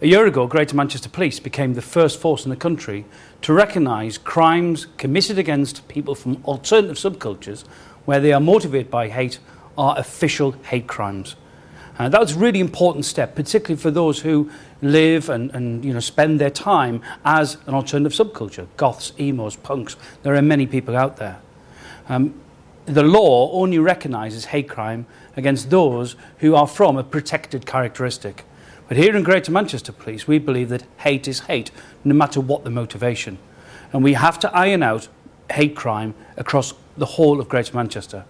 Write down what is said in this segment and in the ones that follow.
A year ago, Greater Manchester Police became the first force in the country to recognise crimes committed against people from alternative subcultures where they are motivated by hate are official hate crimes. That was a really important step, particularly for those who live and spend their time as an alternative subculture. Goths, emos, punks, there are many people out there. The law only recognises hate crime against those who are from a protected characteristic. But here in Greater Manchester Police, we believe that hate is hate, no matter what the motivation. And we have to iron out hate crime across the whole of Greater Manchester.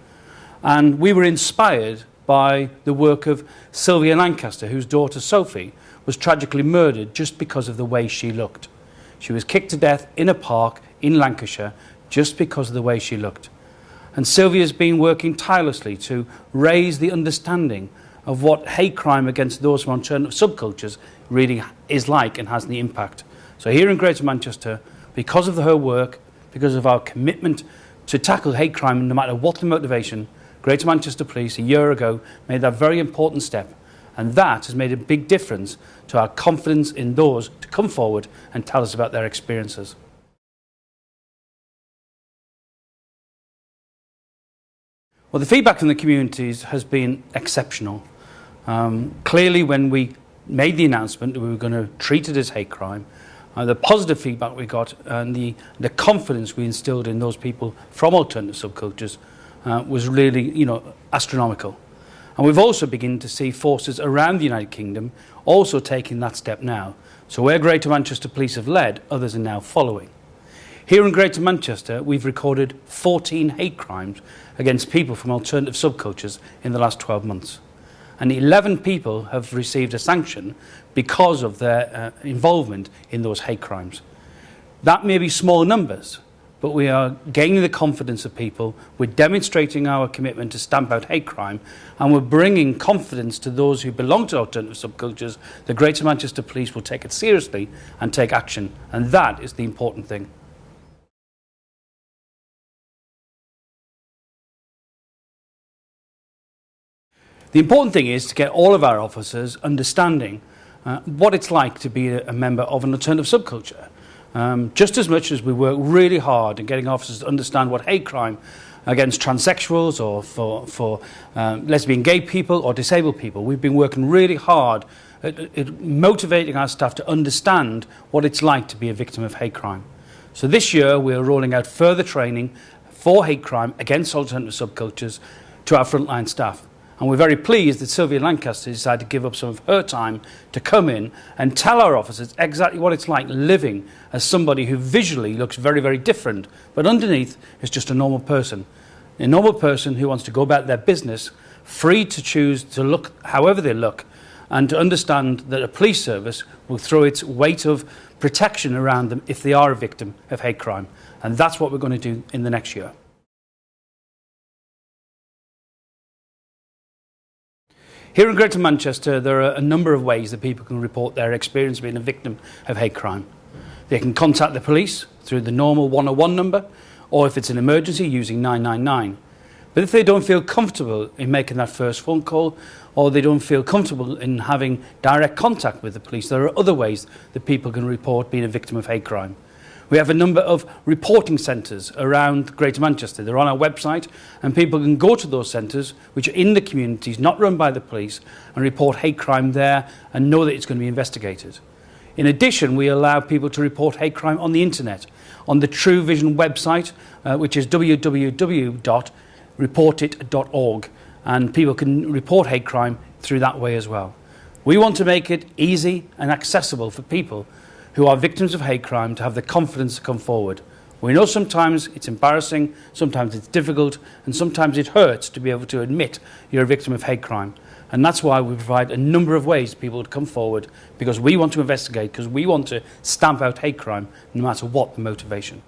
And we were inspired by the work of Sylvia Lancaster, whose daughter Sophie was tragically murdered just because of the way she looked. She was kicked to death in a park in Lancashire just because of the way she looked. And Sylvia's been working tirelessly to raise the understanding of what hate crime against those from alternative subcultures really is like and has the impact. So here in Greater Manchester, because of her work, because of our commitment to tackle hate crime no matter what the motivation, Greater Manchester Police a year ago made that very important step, and that has made a big difference to our confidence in those to come forward and tell us about their experiences. Well, the feedback from the communities has been exceptional. Clearly, when we made the announcement that we were going to treat it as hate crime, the positive feedback we got and the confidence we instilled in those people from alternative subcultures was really, astronomical. And we've also begun to see forces around the United Kingdom also taking that step now. So where Greater Manchester Police have led, others are now following. Here in Greater Manchester, we've recorded 14 hate crimes against people from alternative subcultures in the last 12 months. And 11 people have received a sanction because of their involvement in those hate crimes. That may be small numbers, but we are gaining the confidence of people, we're demonstrating our commitment to stamp out hate crime, and we're bringing confidence to those who belong to alternative subcultures that Greater Manchester Police will take it seriously and take action, and that is the important thing. The important thing is to get all of our officers understanding what it's like to be a member of an alternative subculture. Just as much as we work really hard in getting officers to understand what hate crime against transsexuals or for lesbian gay people or disabled people, we've been working really hard at motivating our staff to understand what it's like to be a victim of hate crime. So this year we're rolling out further training for hate crime against alternative subcultures to our frontline staff. And we're very pleased that Sylvia Lancaster decided to give up some of her time to come in and tell our officers exactly what it's like living as somebody who visually looks very, very different, but underneath is just a normal person. A normal person who wants to go about their business, free to choose to look however they look, and to understand that a police service will throw its weight of protection around them if they are a victim of hate crime. And that's what we're going to do in the next year. Here in Greater Manchester, there are a number of ways that people can report their experience of being a victim of hate crime. They can contact the police through the normal 101 number, or if it's an emergency, using 999. But if they don't feel comfortable in making that first phone call, or they don't feel comfortable in having direct contact with the police, there are other ways that people can report being a victim of hate crime. We have a number of reporting centres around Greater Manchester. They're on our website, and people can go to those centres, which are in the communities, not run by the police, and report hate crime there and know that it's going to be investigated. In addition, we allow people to report hate crime on the internet, on the True Vision website, which is www.reportit.org, and people can report hate crime through that way as well. We want to make it easy and accessible for people who are victims of hate crime to have the confidence to come forward. We know sometimes it's embarrassing, sometimes it's difficult, and sometimes it hurts to be able to admit you're a victim of hate crime. And that's why we provide a number of ways people to come forward, because we want to investigate, because we want to stamp out hate crime no matter what the motivation.